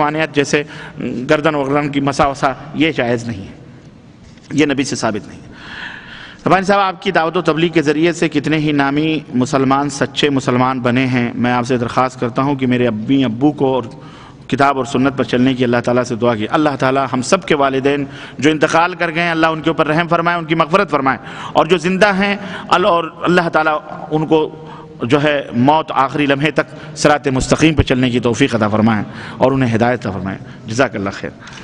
روحانیت جیسے گردن وغیرہ کی مسا وسا یہ جائز نہیں ہے، یہ نبی سے ثابت نہیں ہے۔ ربانی صاحب آپ کی دعوت و تبلیغ کے ذریعے سے کتنے ہی نامی مسلمان سچے مسلمان بنے ہیں، میں آپ سے درخواست کرتا ہوں کہ میرے ابو کو اور کتاب اور سنت پر چلنے کی اللہ تعالیٰ سے دعا کی۔ اللہ تعالیٰ ہم سب کے والدین جو انتقال کر گئے ہیں اللہ ان کے اوپر رحم فرمائے، ان کی مغفرت فرمائے، اور جو زندہ ہیں اور اللہ تعالیٰ ان کو جو ہے موت آخری لمحے تک صراط مستقیم پہ چلنے کی توفیق عطا فرمائے اور انہیں ہدایت عطا فرمائے۔ جزاک اللہ خیر۔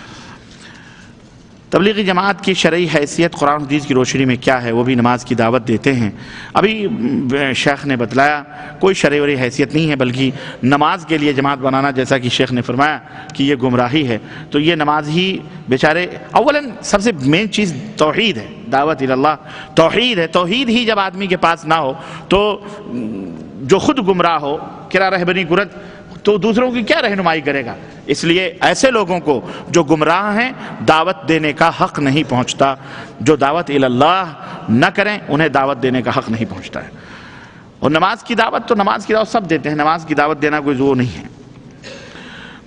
تبلیغی جماعت کی شرعی حیثیت قرآن حدیث کی روشنی میں کیا ہے؟ وہ بھی نماز کی دعوت دیتے ہیں۔ ابھی شیخ نے بتلایا کوئی شرعی حیثیت نہیں ہے، بلکہ نماز کے لیے جماعت بنانا جیسا کہ شیخ نے فرمایا کہ یہ گمراہی ہے، تو یہ نماز ہی بیچارے اولاً سب سے مین چیز توحید ہے، دعوت اللہ توحید ہے۔ توحید ہی جب آدمی کے پاس نہ ہو تو جو خود گمراہ ہو کرا رہبری کرت تو دوسروں کی کیا رہنمائی کرے گا؟ اس لیے ایسے لوگوں کو جو گمراہ ہیں دعوت دینے کا حق نہیں پہنچتا، جو دعوت اللہ نہ کریں انہیں دعوت دینے کا حق نہیں پہنچتا ہے۔ اور نماز کی دعوت سب دیتے ہیں، نماز کی دعوت دینا کوئی وہ نہیں ہے۔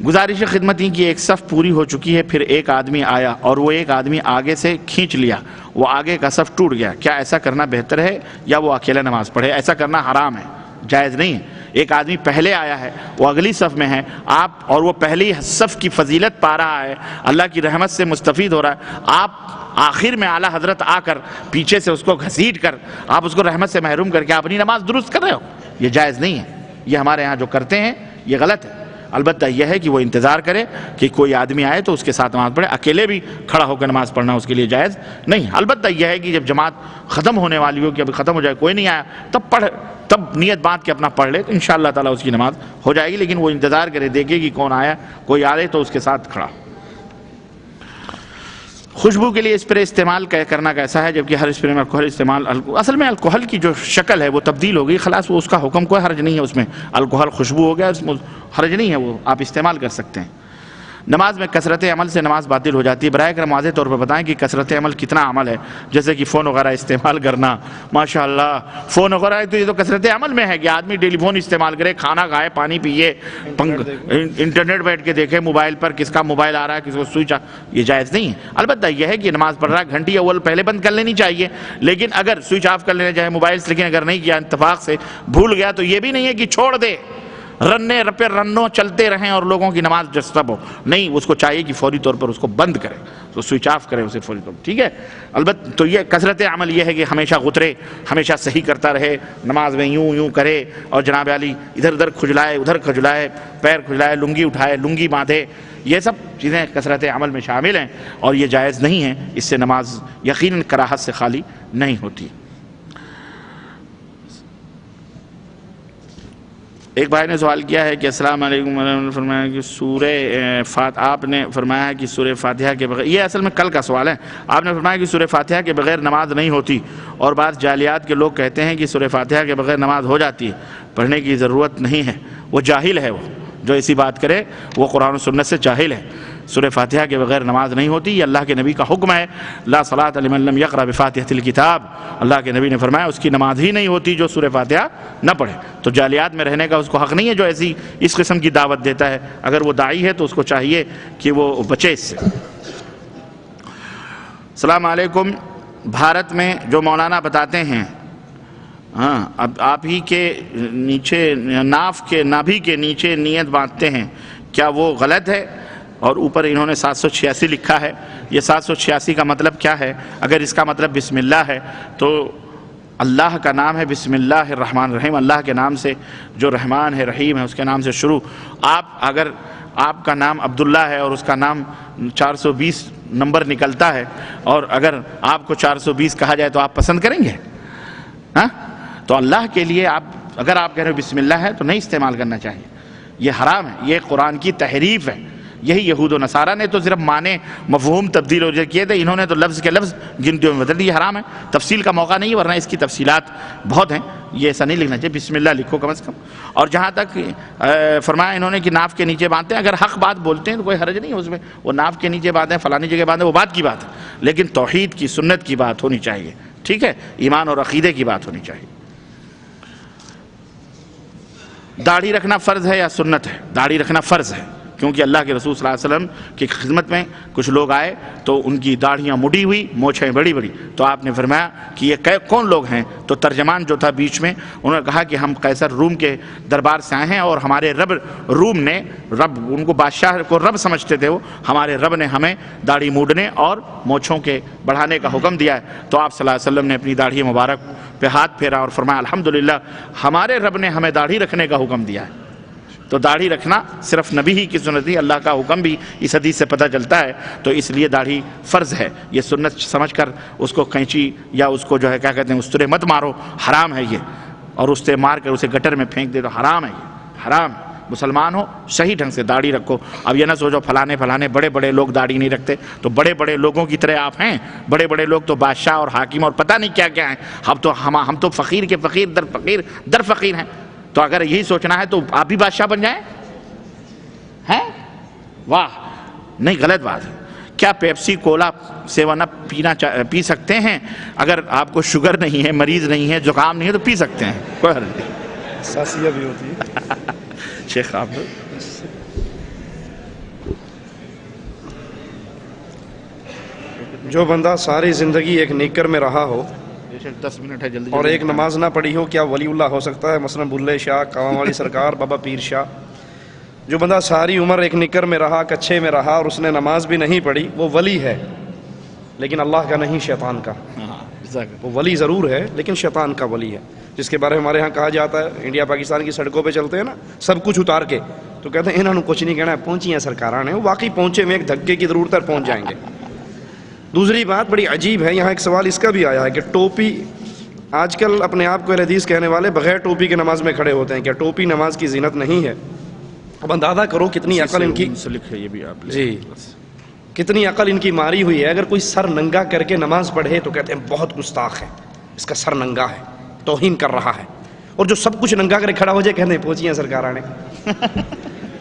گزارش خدمتی کی ایک صف پوری ہو چکی ہے، پھر ایک آدمی آیا اور وہ ایک آدمی آگے سے کھینچ لیا، وہ آگے کا صف ٹوٹ گیا، کیا ایسا کرنا بہتر ہے یا وہ اکیلا نماز پڑھے؟ ایسا کرنا حرام ہے، جائز نہیں ہے۔ ایک آدمی پہلے آیا ہے، وہ اگلی صف میں ہے، اور وہ پہلی صف کی فضیلت پا رہا ہے، اللہ کی رحمت سے مستفید ہو رہا ہے، آپ آخر میں اعلیٰ حضرت آ کر پیچھے سے اس کو گھسیٹ کر آپ اس کو رحمت سے محروم کر کے اپنی نماز درست کر رہے ہو، یہ جائز نہیں ہے۔ یہ ہمارے ہاں جو کرتے ہیں یہ غلط ہے۔ البتہ یہ ہے کہ وہ انتظار کرے کہ کوئی آدمی آئے تو اس کے ساتھ نماز پڑھے، اکیلے بھی کھڑا ہو کر نماز پڑھنا اس کے لیے جائز نہیں۔ البتہ یہ ہے کہ جب جماعت ختم ہونے والی ہو کہ ابھی ختم ہو جائے، کوئی نہیں آیا، تب نیت باندھ کے اپنا پڑھ لے تو انشاءاللہ تعالیٰ اس کی نماز ہو جائے گی، لیکن وہ انتظار کرے، دیکھے کہ کون آیا، کوئی آئے تو اس کے ساتھ کھڑا۔ خوشبو کے لیے اسپرے استعمال کرنا کیسا ہے جبکہ ہر اسپرے میں الکوہل استعمال؟ اصل میں الکوہل کی جو شکل ہے وہ تبدیل ہو گئی، خلاص وہ اس کا حکم کوئی حرج نہیں ہے، اس میں الکوہل خوشبو ہو گیا، اس میں حرج نہیں ہے، وہ آپ استعمال کر سکتے ہیں۔ نماز میں کثرت عمل سے نماز باطل ہو جاتی ہے، براہ کرم واضح طور پر بتائیں کہ کثرت عمل کتنا عمل ہے، جیسے کہ فون وغیرہ استعمال کرنا، ماشاءاللہ فون وغیرہ ہے تو یہ تو کثرت عمل میں ہے کہ آدمی ٹیلی فون استعمال کرے، کھانا کھائے، پانی پیے، انٹرنیٹ بیٹھ کے دیکھے موبائل پر، کس کا موبائل آ رہا ہے، کس کو سوئچ، یہ جائز نہیں ہے۔ البتہ یہ ہے کہ نماز پڑھ رہا ہے گھنٹی اول پہلے بند کر لینی چاہیے، لیکن اگر سوئچ آف کر لینا چاہے موبائل سے، لیکن اگر نہیں کیا اتفاق سے بھول گیا تو یہ بھی نہیں ہے کہ چھوڑ دے، رنے رپے رنوں چلتے رہیں اور لوگوں کی نماز ڈسٹرب ہو، نہیں، اس کو چاہیے کہ فوری طور پر اس کو بند کرے، تو سوئچ آف کرے اسے فوری طور پر، ٹھیک ہے۔ البتہ تو یہ کثرت عمل یہ ہے کہ ہمیشہ غترے، ہمیشہ صحیح کرتا رہے، نماز میں یوں کرے اور جناب علی ادھر ادھر کھجلائے، ادھر کھجلائے، پیر کھجلائے، لنگی اٹھائے، لنگی باندھے، یہ سب چیزیں کثرت عمل میں شامل ہیں اور یہ جائز نہیں ہے، اس سے نماز یقیناً کراہت سے خالی نہیں ہوتی۔ ایک بھائی نے سوال کیا ہے کہ السلام علیکم ورحمۃ اللہ، فرمایا کہ آپ نے فرمایا ہے کہ سورہ فاتحہ کے بغیر، یہ اصل میں کل کا سوال ہے، آپ نے فرمایا کہ سورہ فاتحہ کے بغیر نماز نہیں ہوتی، اور بعض جعلیات کے لوگ کہتے ہیں کہ سورہ فاتحہ کے بغیر نماز ہو جاتی ہے، پڑھنے کی ضرورت نہیں ہے۔ وہ جاہل ہے، وہ جو ایسی بات کرے وہ قرآن و سنت سے جاہل ہے۔ سورہ فاتحہ کے بغیر نماز نہیں ہوتی، یہ اللہ کے نبی کا حکم ہے، لا صلاۃ لمن لم یقرأ بفاتحۃ الکتاب، اللہ کے نبی نے فرمایا اس کی نماز ہی نہیں ہوتی جو سورہ فاتحہ نہ پڑھے۔ تو جعلیات میں رہنے کا اس کو حق نہیں ہے جو ایسی اس قسم کی دعوت دیتا ہے، اگر وہ داعی ہے تو اس کو چاہیے کہ وہ بچے اس سے۔ السلام علیکم، بھارت میں جو مولانا بتاتے ہیں اب آپ ہی کے نیچے نابھی کے نیچے نیت باندھتے ہیں، کیا وہ غلط ہے؟ اور اوپر انہوں نے 786 لکھا ہے، یہ 786 کا مطلب کیا ہے؟ اگر اس کا مطلب بسم اللہ ہے تو اللہ کا نام ہے بسم اللہ الرحمن الرحیم، اللہ کے نام سے جو رحمان ہے رحیم ہے اس کے نام سے شروع۔ اگر آپ کا نام عبداللہ ہے اور اس کا نام 420 نمبر نکلتا ہے اور اگر آپ کو 420 کہا جائے تو آپ پسند کریں گے؟ ہاں، تو اللہ کے لیے اگر آپ کہہ رہے ہو بسم اللہ ہے تو نہیں استعمال کرنا چاہیے، یہ حرام ہے، یہ قرآن کی تحریف ہے۔ یہی یہود و نصارہ نے تو صرف معنی مفہوم تبدیل ہو کیے تھے، انہوں نے تو لفظ کے لفظ گنتیوں میں بدل دی، یہ حرام ہے، تفصیل کا موقع نہیں ہے ورنہ اس کی تفصیلات بہت ہیں، یہ ایسا نہیں لکھنا چاہیے، بسم اللہ لکھو کم از کم۔ اور جہاں تک فرمایا انہوں نے کہ ناف کے نیچے باندھتے ہیں، اگر حق بات بولتے ہیں تو کوئی حرج نہیں ہے اس میں، وہ ناف کے نیچے باندھیں، فلانی جگہ باندھیں، وہ بات کی بات ہے، لیکن توحید کی سنت کی بات ہونی چاہیے، ٹھیک ہے، ایمان اور عقیدے کی بات ہونی چاہیے۔ داڑھی رکھنا فرض ہے یا سنت ہے؟ داڑھی رکھنا فرض ہے، کیونکہ اللہ کے رسول صلی اللہ علیہ وسلم کی خدمت میں کچھ لوگ آئے تو ان کی داڑھیاں مڈی ہوئی، مونچھیں بڑی بڑی، تو آپ نے فرمایا کہ یہ کون لوگ ہیں؟ تو ترجمان جو تھا بیچ میں انہوں نے کہا کہ ہم قیصر روم کے دربار سے آئے ہیں اور ہمارے رب روم نے، رب ان کو بادشاہ کو رب سمجھتے تھے وہ، ہمارے رب نے ہمیں داڑھی موڑنے اور مونچھوں کے بڑھانے کا حکم دیا ہے۔ تو آپ صلی اللہ علیہ وسلم نے اپنی داڑھی مبارک پہ ہاتھ پھیرا اور فرمایا الحمدللہ ہمارے رب نے ہمیں داڑھی رکھنے کا حکم دیا ہے۔ تو داڑھی رکھنا صرف نبی ہی کی سنت نہیں، اللہ کا حکم بھی اس حدیث سے پتہ چلتا ہے، تو اس لیے داڑھی فرض ہے۔ یہ سنت سمجھ کر اس کو قینچی یا اس کو جو ہے کیا کہتے ہیں استرے مت مارو، حرام ہے یہ، اور اسے مار کر اسے گٹر میں پھینک دے تو حرام ہے، یہ حرام ہے۔ مسلمان ہو صحیح ڈھنگ سے داڑھی رکھو۔ اب یہ نہ سوچو فلانے بڑے بڑے لوگ داڑھی نہیں رکھتے، تو بڑے بڑے لوگوں کی طرح آپ ہیں؟ بڑے بڑے لوگ تو بادشاہ اور حاکم اور پتہ نہیں کیا کیا ہیں، ہم تو فقیر کے فقیر در فقیر ہیں۔ تو اگر یہی سوچنا ہے تو آپ بھی بادشاہ بن جائیں ہیں؟ واہ، نہیں، غلط بات ہے۔ کیا پیپسی کولا سیون اپ پی سکتے ہیں؟ اگر آپ کو شوگر نہیں ہے، مریض نہیں ہے، زکام نہیں ہے تو پی سکتے ہیں، کوئی حرج نہیں۔ ساسیہ بھی ہوتی ہے۔ شیخ آپ جو بندہ ساری زندگی ایک نیکر میں رہا ہو 10 منٹ ہے، جلدی اور ایک نماز نہ پڑھی ہو، کیا ولی اللہ ہو سکتا ہے؟ مثلا بلے شاہ، قوام والی سرکار، بابا پیر شاہ۔ جو بندہ ساری عمر ایک نکر میں رہا، کچھے میں رہا، اور اس نے نماز بھی نہیں پڑھی، وہ ولی ہے، لیکن اللہ کا نہیں، شیطان کا۔ وہ ولی ضرور ہے لیکن شیطان کا ولی ہے، جس کے بارے میں ہمارے ہاں کہا جاتا ہے، انڈیا پاکستان کی سڑکوں پہ چلتے ہیں نا سب کچھ اتار کے، تو کہتے ہیں انہوں نے کچھ نہیں کہنا، پہنچی ہیں سرکاراں نے، واقعی پہنچے میں ایک دھکے کی ضرورت ہے، پہنچ جائیں گے۔ دوسری بات بڑی عجیب ہے، یہاں ایک سوال اس کا بھی آیا ہے کہ ٹوپی، آج کل اپنے آپ کو اہل حدیث کہنے والے بغیر ٹوپی کے نماز میں کھڑے ہوتے ہیں، کیا ٹوپی نماز کی زینت نہیں ہے؟ اب اندازہ کرو کتنی عقل ان کی، جی کتنی عقل ان کی ماری ہوئی ہے۔ اگر کوئی سر ننگا کر کے نماز پڑھے تو کہتے ہیں بہت گستاخ ہے، اس کا سر ننگا ہے، توہین کر رہا ہے، اور جو سب کچھ ننگا کر کھڑا ہو جائے کہتے ہیں پہنچی ہیں سرکاراں نے۔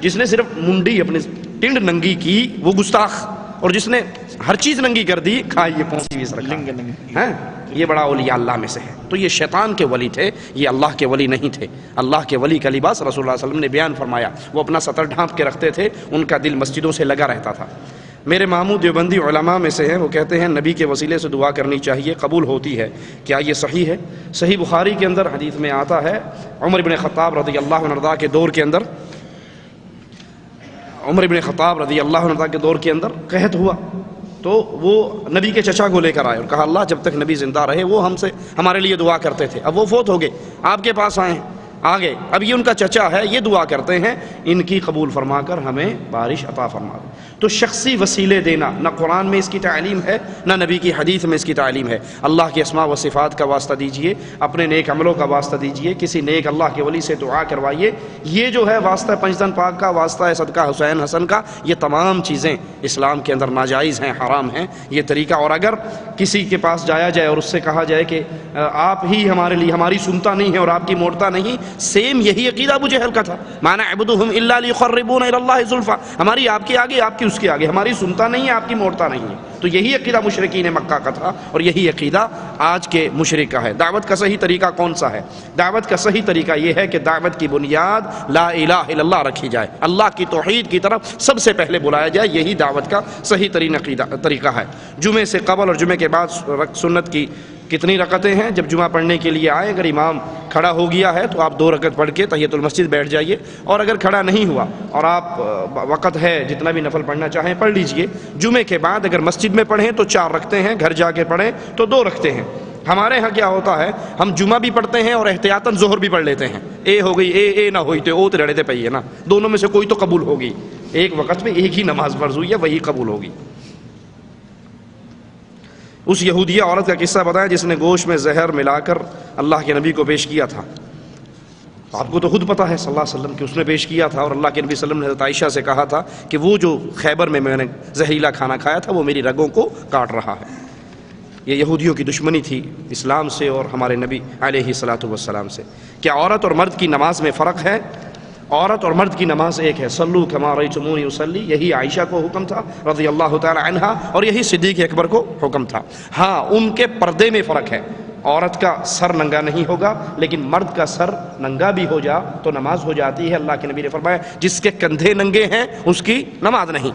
جس نے صرف منڈی اپنی ٹنڈ ننگی کی وہ گستاخ، اور جس نے ہر چیز ننگی کر دی یہ پہنچی ہوئی سرکار ہے، یہ بڑا اولیاء اللہ میں سے ہے۔ تو یہ شیطان کے ولی تھے، یہ اللہ کے ولی نہیں تھے۔ اللہ کے ولی کا لباس رسول اللہ صلی اللہ علیہ وسلم نے بیان فرمایا، وہ اپنا سطر ڈھانپ کے رکھتے تھے، ان کا دل مسجدوں سے لگا رہتا تھا۔ میرے ماموں دیوبندی علماء میں سے ہیں، وہ کہتے ہیں نبی کے وسیلے سے دعا کرنی چاہیے، قبول ہوتی ہے، کیا یہ صحیح ہے؟ صحیح بخاری کے اندر حدیث میں آتا ہے، عمر بن خطاب رضی اللہ عنہ کے دور کے اندر، عمر بن خطاب رضی اللہ عنہ کے دور کے اندر قحط ہوا، تو وہ نبی کے چچا کو لے کر آئے اور کہا اللہ جب تک نبی زندہ رہے وہ ہمارے لیے دعا کرتے تھے، اب وہ فوت ہو گئے، آپ کے پاس آئے ہیں، آ گئے، اب یہ ان کا چچا ہے، یہ دعا کرتے ہیں ان کی قبول فرما کر ہمیں بارش عطا فرما دے۔ تو شخصی وسیلے دینا نہ قرآن میں اس کی تعلیم ہے نہ نبی کی حدیث میں اس کی تعلیم ہے۔ اللہ کے اسماء و صفات کا واسطہ دیجئے، اپنے نیک عملوں کا واسطہ دیجئے، کسی نیک اللہ کے ولی سے دعا کروائیے۔ یہ جو ہے واسطہ پنجتن پاک کا، واسطہ ہے صدقہ حسین حسن کا، یہ تمام چیزیں اسلام کے اندر ناجائز ہیں، حرام ہیں یہ طریقہ۔ اور اگر کسی کے پاس جایا جائے اور اس سے کہا جائے کہ آپ ہی ہمارے لیے، ہماری سنتا نہیں ہے اور آپ کی موڑتا نہیں، سیم یہی عقیدہ ابو جہل کا تھا، ما نعبدهم الا ليقربونا الى الله زلفى، ہماری آپ کے آگے، آپ کی اس کے آگے، ہماری سنتا نہیں ہے، آپ کی موڑتا نہیں ہے۔ تو یہی عقیدہ مشرکین مکہ کا تھا اور یہی عقیدہ آج کے مشرک کا ہے۔ دعوت کا صحیح طریقہ کون سا ہے؟ دعوت کا صحیح طریقہ یہ ہے کہ دعوت کی بنیاد لا الہ الا اللہ رکھی جائے، اللہ کی توحید کی طرف سب سے پہلے بلایا جائے، یہی دعوت کا صحیح طریقہ ہے۔ جمعے سے قبل اور جمعے کے بعد سنت کی کتنی رکعتیں ہیں؟ جب جمعہ پڑھنے کے لیے آئے، اگر امام کھڑا ہو گیا ہے تو آپ 2 رکعت پڑھ کے تحیۃ المسجد بیٹھ جائیے، اور اگر کھڑا نہیں ہوا اور آپ وقت ہے جتنا بھی نفل پڑھنا چاہیں پڑھ لیجئے۔ جمعے کے بعد اگر مسجد میں پڑھیں تو 4 رکھتے ہیں، گھر جا کے پڑھیں تو 2 رکھتے ہیں۔ ہمارے ہاں کیا ہوتا ہے، ہم جمعہ بھی پڑھتے ہیں اور احتیاطاً ظہر بھی پڑھ لیتے ہیں، اے ہو گئی، اے نہ ہوئی تو او تے رڑے تے پئی ہے نا، دونوں میں سے کوئی تو قبول ہوگی، ایک وقت میں ایک ہی نماز فرض ہوئی ہے، وہی قبول ہوگی۔ اس یہودیہ عورت کا قصہ بتایا جس نے گوشت میں زہر ملا کر اللہ کے نبی کو پیش کیا تھا۔ آپ کو تو خود پتا ہے صلی اللہ علیہ وسلم کہ اس نے پیش کیا تھا، اور اللہ کے نبی صلی اللہ علیہ وسلم نے حضرت عائشہ سے کہا تھا کہ وہ جو خیبر میں نے زہریلا کھانا کھایا تھا وہ میری رگوں کو کاٹ رہا ہے۔ یہ یہودیوں کی دشمنی تھی اسلام سے اور ہمارے نبی علیہ الصلوۃ والسلام سے۔ کیا عورت اور مرد کی نماز میں فرق ہے؟ عورت اور مرد کی نماز ایک ہے، صلو کما رأیتمونی اصلی، یہی عائشہ کو حکم تھا رضی اللہ تعالی عنہا، اور یہی صدیق اکبر کو حکم تھا۔ ہاں ان کے پردے میں فرق ہے، عورت کا سر ننگا نہیں ہوگا، لیکن مرد کا سر ننگا بھی ہو جا تو نماز ہو جاتی ہے۔ اللہ کے نبی نے فرمایا جس کے کندھے ننگے ہیں اس کی نماز نہیں۔